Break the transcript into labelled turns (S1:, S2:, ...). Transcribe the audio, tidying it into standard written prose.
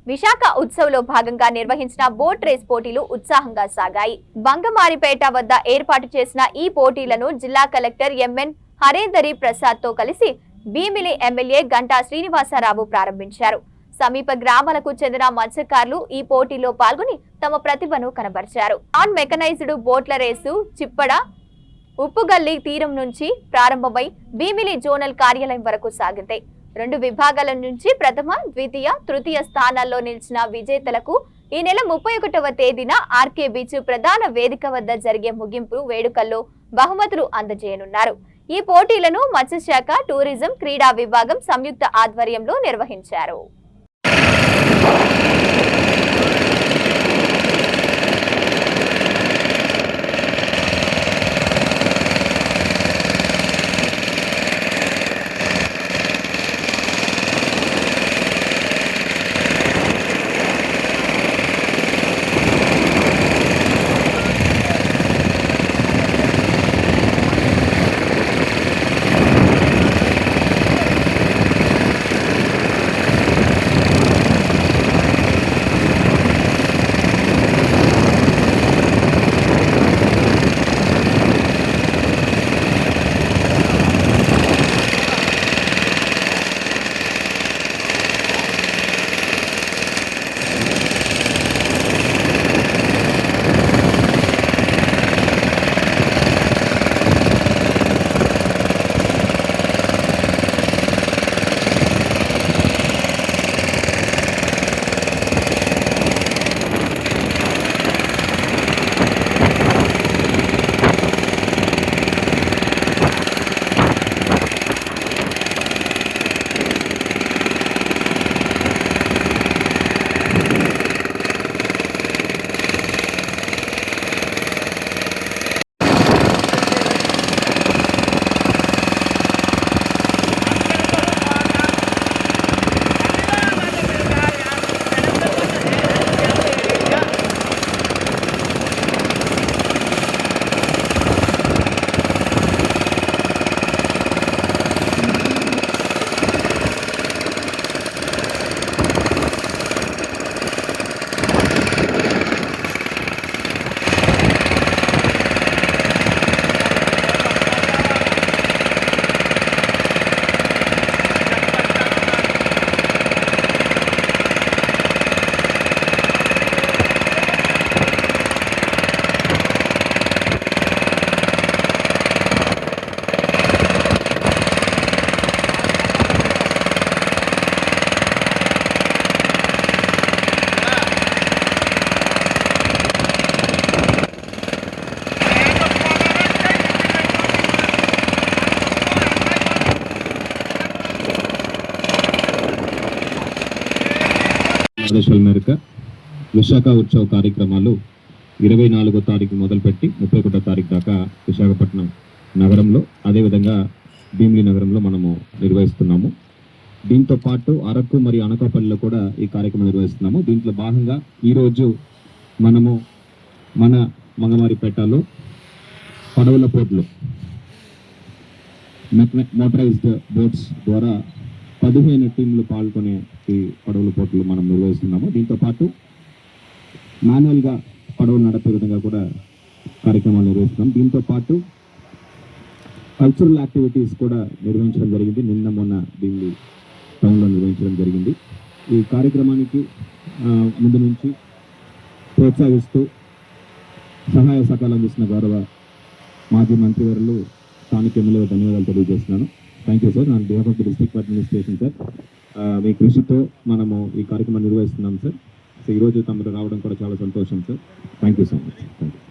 S1: విశాఖ ఉత్సవ్లో భాగంగా నిర్వహించిన boat race పోటీలు ఉత్సాహంగా సాగాయి. బంగమారిపేట వద్ద ఏర్పాటు చేసిన ఈ పోటీలను జిల్లా కలెక్టర్ ఎంఎన్ హరేందరి ప్రసాద్ తో కలిసి భీమిలి ఎమ్మెల్యే గంటా శ్రీనివాసరావు ప్రారంభించారు. సమీప గ్రామాలకు చెందిన మత్స్యకారులు ఈ పోటీలో పాల్గొని తమ ప్రతిభను కనబరిచారు. నాన్ మెకనైజ్డ్ బోట్ల రేసు చిప్పడ ఉప్పుగల్లి తీరం నుంచి ప్రారంభమై భీమిలి జోనల్ కార్యాలయం వరకు సాగింది. 2 విభాగాల నుంచి ప్రథమ, ద్వితీయ, తృతీయ స్థానాల్లో నిలిచిన విజేతలకు ఈ నెల 31వ తేదీన ఆర్కే బీచ్ ప్రధాన వేదిక వద్ద జరిగే ముగింపు వేడుకల్లో బహుమతులు అందజేయనున్నారు. ఈ పోటీలను మత్స్యశాఖ, టూరిజం, క్రీడా విభాగం సంయుక్త ఆధ్వర్యంలో నిర్వహించారు.
S2: ఆదేశాల మేరకు విశాఖ ఉత్సవ కార్యక్రమాలు 24వ తారీఖు మొదలుపెట్టి 31వ తారీఖు దాకా విశాఖపట్నం నగరంలో, అదేవిధంగా భీమిలి నగరంలో మనము నిర్వహిస్తున్నాము. దీంతో పాటు అరకు మరియు అనకాపల్లిలో కూడా ఈ కార్యక్రమం నిర్వహిస్తున్నాము. దీంట్లో భాగంగా ఈరోజు మనము మన మంగమారిపేటలో పడవల పోర్టులో మోటరైజ్డ్ బోట్స్ ద్వారా 15 టీంలు పాల్గొనే ఈ పడవల పోర్టులు మనం నిర్వహిస్తున్నాము. దీంతో పాటు మాన్యువల్గా పడవలు నడిపే విధంగా కూడా కార్యక్రమాలు నిర్వహిస్తున్నాం. దీంతో పాటు కల్చరల్ యాక్టివిటీస్ కూడా నిర్వహించడం జరిగింది. నిన్న మొన్న భీమిలి టౌన్లో నిర్వహించడం జరిగింది. ఈ కార్యక్రమానికి ముందు నుంచి ప్రోత్సహిస్తూ సహాయ సహకారాలు అందిస్తున్న గౌరవ మాజీ మంత్రివర్యులు స్థానిక ఎమ్మెల్యే ధన్యవాదాలు తెలియజేస్తున్నాను. Thank you sir. On behalf of the district administration sir, మీ కృషితో మనము ఈ కార్యక్రమం నిర్వహిస్తున్నాం సార్. సో ఈరోజు తమరు రావడం కూడా చాలా సంతోషం sir. Thank you so much. Thank you.